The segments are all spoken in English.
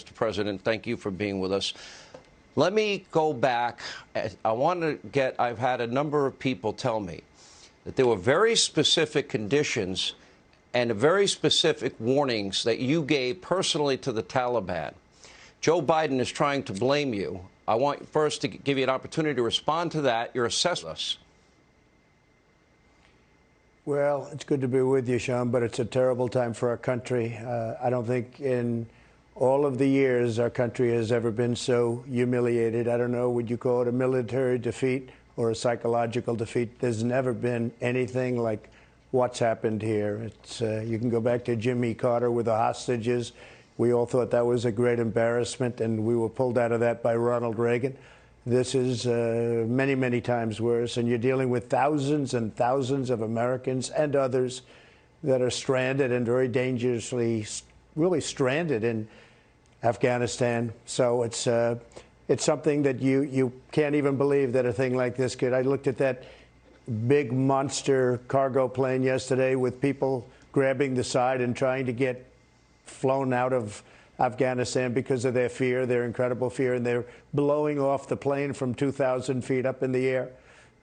Mr. President. Thank you for being with us. Let me go back. I've had a number of people tell me that there were very specific conditions and very specific warnings that you gave personally to the Taliban. Joe Biden is trying to blame you. I want first to give you an opportunity to respond to that. Your assessment. Well, it's good to be with you, Sean, but it's a terrible time for our country. I don't think in all of the years our country has ever been so humiliated. I don't know, would you call it a military defeat or a psychological defeat? There's never been anything like what's happened here. You can go back to Jimmy Carter with the hostages. We all thought that was a great embarrassment, and we were pulled out of that by Ronald Reagan. This is many, many times worse, and you're dealing with thousands and thousands of Americans and others that are stranded and very dangerously, really stranded in Afghanistan. So it's something that you can't even believe that a thing like this could. I looked at that big monster cargo plane yesterday with people grabbing the side and trying to get flown out of Afghanistan because of their fear, their incredible fear, and they're blowing off the plane from 2,000 feet up in the air.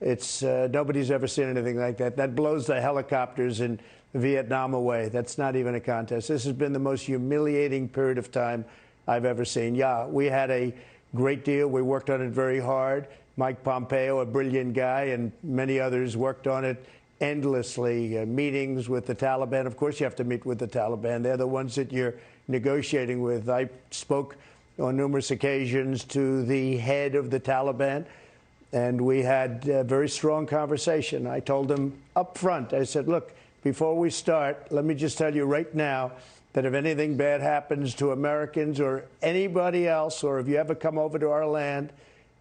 It's nobody's ever seen anything like that. That blows the helicopters in Vietnam away. That's not even a contest. This has been the most humiliating period of time I've ever seen. Yeah, we had a great deal. We worked on it very hard. Mike Pompeo, a brilliant guy, and many others worked on it endlessly. Meetings with the Taliban. Of course, you have to meet with the Taliban. They're the ones that you're negotiating with. I spoke on numerous occasions to the head of the Taliban, and we had a very strong conversation. I told him up front, I said, look, before we start, let me just tell you right now that if anything bad happens to Americans or anybody else, or if you ever come over to our land,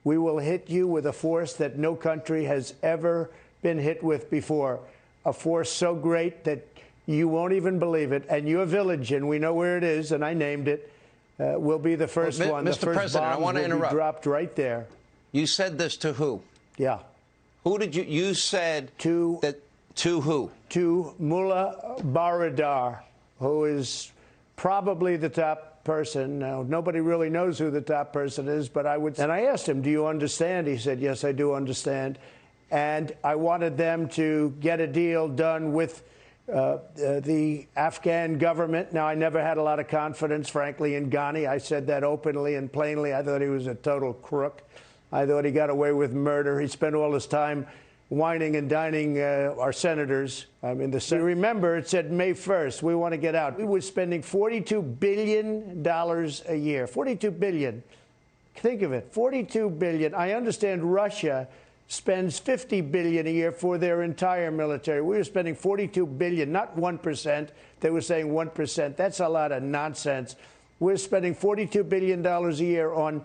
we will hit you with a force that no country has ever been hit with before. A force so great that you won't even believe it. And your village, and we know where it is, and I named it, will be the first one. Mr. The first President, I want to interrupt. Be dropped right there. You said this to who? Yeah. Who did you said to that to who? To Mullah Baradar, who is probably the top person. Now, nobody really knows who the top person is, but and I asked him, do you understand? He said, yes, I do understand. And I wanted them to get a deal done with the Afghan government. Now, I never had a lot of confidence, frankly, in Ghani. I said that openly and plainly. I thought he was a total crook. I thought he got away with murder. He spent all his time whining and dining our senators. I mean, remember, it said May 1st, we want to get out. We were spending $42 billion a year. $42 billion. Think of it, $42 billion. I understand Russia spends $50 billion a year for their entire military. We were spending $42 billion, not 1%. They were saying 1%. That's a lot of nonsense. We're spending $42 billion a year on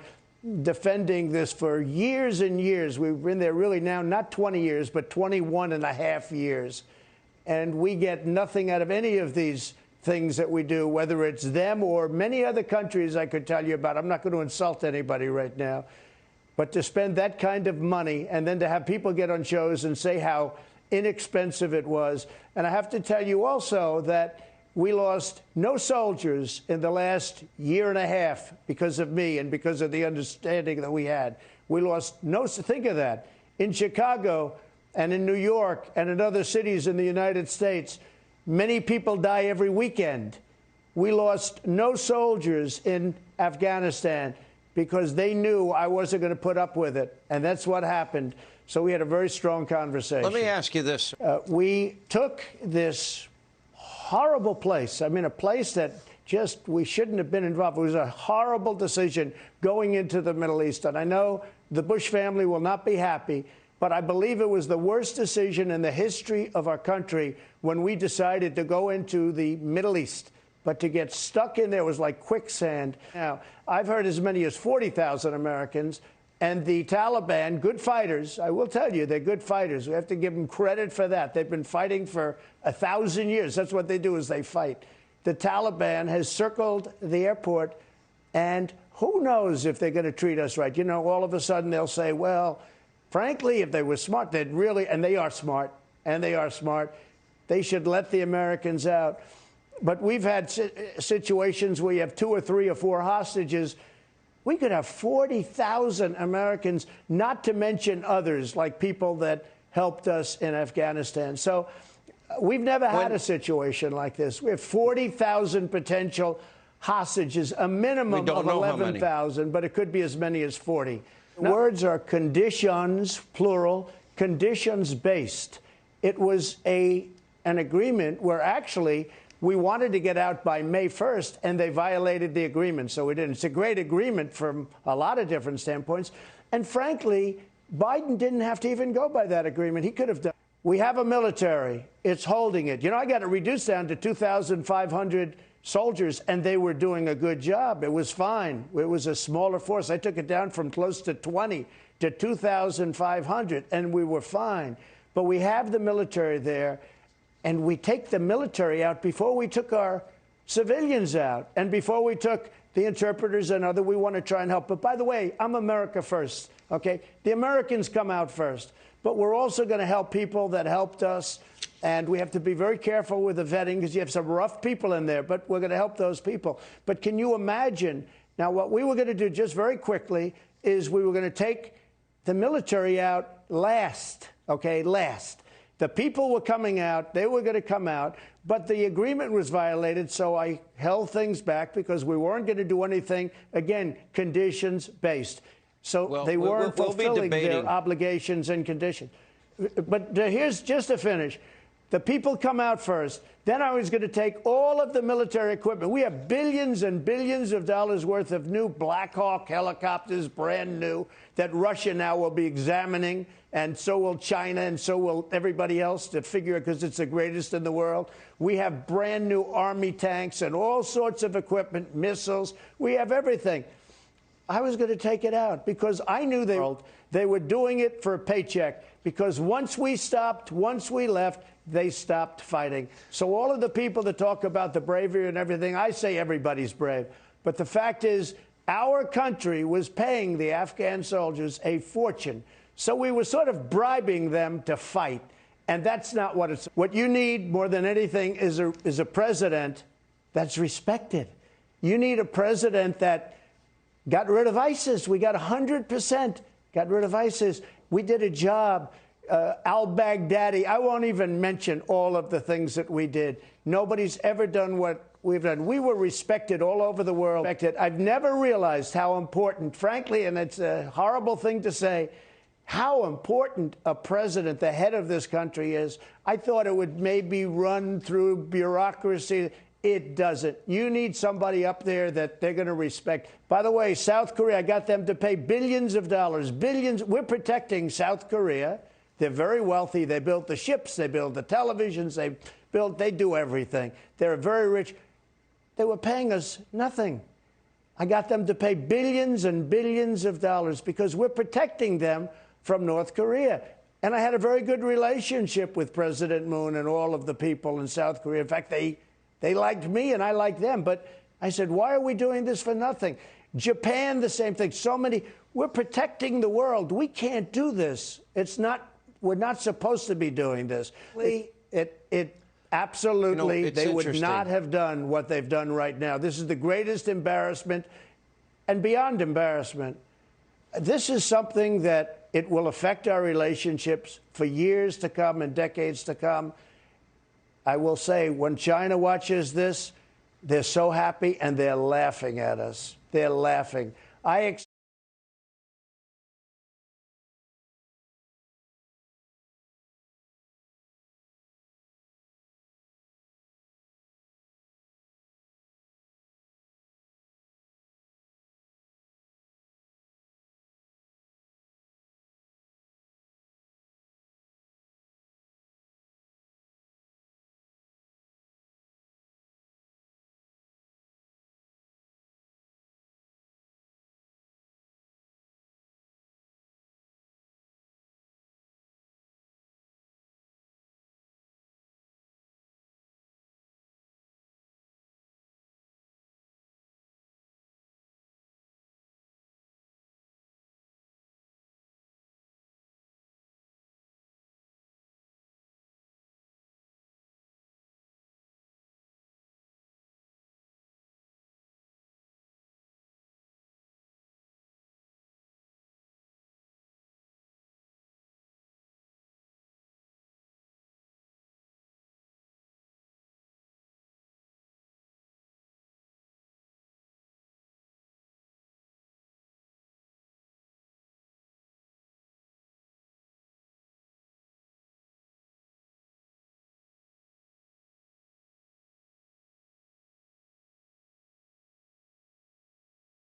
defending this for years and years. We've been there really now, not 20 years, but 21 and a half years. And we get nothing out of any of these things that we do, whether it's them or many other countries I could tell you about. I'm not going to insult anybody right now. But to spend that kind of money and then to have people get on shows and say how inexpensive it was. And I have to tell you also that we lost no soldiers in the last year and a half because of me and because of the understanding that we had. We lost no, think of that. In Chicago and in New York and in other cities in the United States, many people die every weekend. We lost no soldiers in Afghanistan because they knew I wasn't going to put up with it. And that's what happened. So we had a very strong conversation. Let me ask you this. We took this horrible place. I mean, a place that just we shouldn't have been involved. It was a horrible decision going into the Middle East. And I know the Bush family will not be happy, but I believe it was the worst decision in the history of our country when we decided to go into the Middle East. But to get stuck in there was like quicksand. Now, I've heard as many as 40,000 Americans, and the Taliban, good fighters, I will tell you, they're good fighters. We have to give them credit for that. They've been fighting for 1,000 years. That's what they do, is they fight. The Taliban has circled the airport, and who knows if they're going to treat us right. You know, all of a sudden they'll say, well, frankly, if they were smart, they'd really, and they are smart, they should let the Americans out. But we've had situations where you have 2 or 3 or 4 hostages. We could have 40,000 Americans, not to mention others, like people that helped us in Afghanistan. So we've never had a situation like this. We have 40,000 potential hostages, a minimum of 11,000, but it could be as many as 40. The words are conditions, plural, conditions-based. It was an agreement where actually we wanted to get out by May 1st, and they violated the agreement, so we didn't. It's a great agreement from a lot of different standpoints. And frankly, Biden didn't have to even go by that agreement. He could have done. We have a military. It's holding it. You know, I got it reduced down to 2,500 soldiers, and they were doing a good job. It was fine. It was a smaller force. I took it down from close to 20 to 2,500, and we were fine. But we have the military there, and we take the military out before we took our civilians out, and before we took the interpreters and other. We want to try and help. But by the way, I'm America first, okay? The Americans come out first. But we're also going to help people that helped us, and we have to be very careful with the vetting because you have some rough people in there, but we're going to help those people. But can you imagine, now what we were going to do just very quickly is we were going to take the military out last, okay, last. The people were coming out, they were going to come out, but the agreement was violated, so I held things back because we weren't going to do anything, again, conditions-based. So they weren't fulfilling their obligations and conditions. But here's just to finish. The people come out first. Then I was going to take all of the military equipment. We have billions and billions of dollars worth of new Black Hawk helicopters, brand new, that Russia now will be examining, and so will China, and so will everybody else to figure it because it's the greatest in the world. We have brand new Army tanks and all sorts of equipment, missiles. We have everything. I was going to take it out because I knew they were doing it for a paycheck, because once we stopped, once we left, they stopped fighting. So all of the people that talk about the bravery and everything, I say everybody's brave. But the fact is, our country was paying the Afghan soldiers a fortune. So we were sort of bribing them to fight. And that's not what it's. What you need more than anything is a president that's respected. You need a president that got rid of ISIS. We got 100% got rid of ISIS. We did a job. Al-Baghdadi, I won't even mention all of the things that we did. Nobody's ever done what we've done. We were respected all over the world. I've never realized how important, frankly, and it's a horrible thing to say, how important a president, the head of this country, is. I thought it would maybe run through bureaucracy. It doesn't. You need somebody up there that they're going to respect. By the way, South Korea, I got them to pay billions of dollars, billions. We're protecting South Korea. They're very wealthy. They built the ships. They built the televisions. They do everything. They're very rich. They were paying us nothing. I got them to pay billions and billions of dollars because we're protecting them from North Korea. And I had a very good relationship with President Moon and all of the people in South Korea. In fact, they liked me and I liked them. But I said, why are we doing this for nothing? Japan, the same thing. So many. We're protecting the world. We can't do this. We're not supposed to be doing this. It absolutely, they would not have done what they've done right now. This is the greatest embarrassment and beyond embarrassment. This is something that it will affect our relationships for years to come and decades to come. I will say, when China watches this, they're so happy and they're laughing at us. They're laughing.